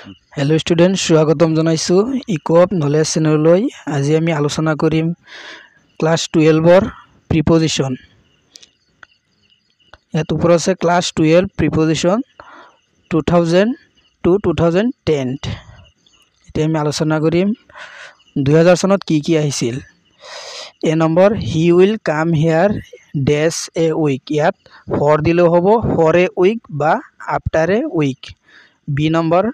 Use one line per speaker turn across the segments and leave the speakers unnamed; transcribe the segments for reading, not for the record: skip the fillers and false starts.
hello student स्वागतम जनाइছো इकोअप knowledge channel आज आम आलोचना करिम क्लास 12 प्रिपोजिशन यात ऊपर আছে क्लास 12 प्रिपोजिशन 2000 टू 2010 এটা আমি আলোচনা করিম 2000 সনত কি আহিছিল A number he will come here dash a week ইয়াত ফর দিলেও হ'ব ফর এ উইক বা after a week B number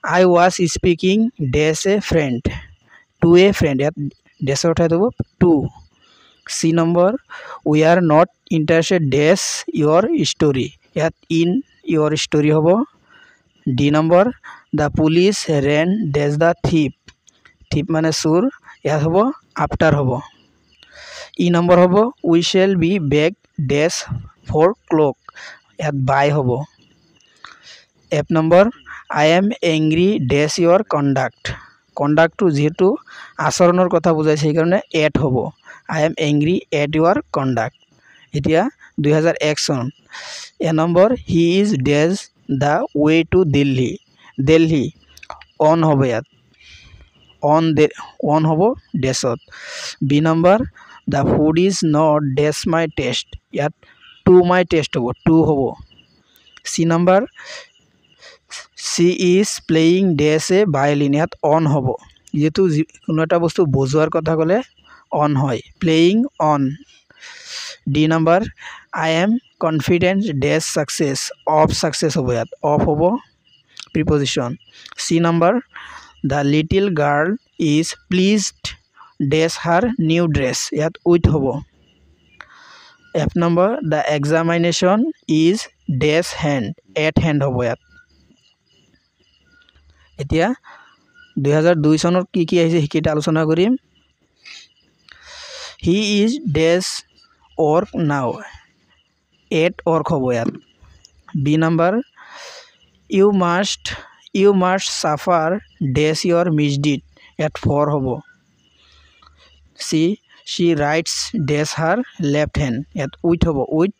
I was speaking dash a friend to a friend यात dash उठाई देबो to C number we are not interested dash your story यात in your story होबो D number the police ran dash the thief माने चोर यात होबो after होबो E number होबो we shall be back dash 4 o'clock यात by होबो F number I am angry dash your conduct to যেহেতু আচৰণৰ কথা বুজাই সেই কাৰণে এট হ'ব I am angry at your conduct এতিয়া 2001 সন A number he is dash the way to Delhi on হ'ব ইয়াত on হ'ব ডেছত B number the food is not dash my taste ইয়াত to my taste হ'ব to হ'ব সি number She is playing dash a violin यात on होबो जेतु कोनो एटा बस्तु बोजुआर कथा कले on होय playing on D number I am confident dash success होबो यात of होबो preposition C number the little girl is pleased dash her new dress यात with होबो F number the examination is dash hand at hand होबो यात এতিয়া 2002 সনৰ কি আহিছে হিকেটা আলোচনা কৰিম he is dash or now at or হ'ব ইয়াত B number you must suffer dash your misdeed at for হ'ব C she writes dash her left hand at with হ'ব উইথ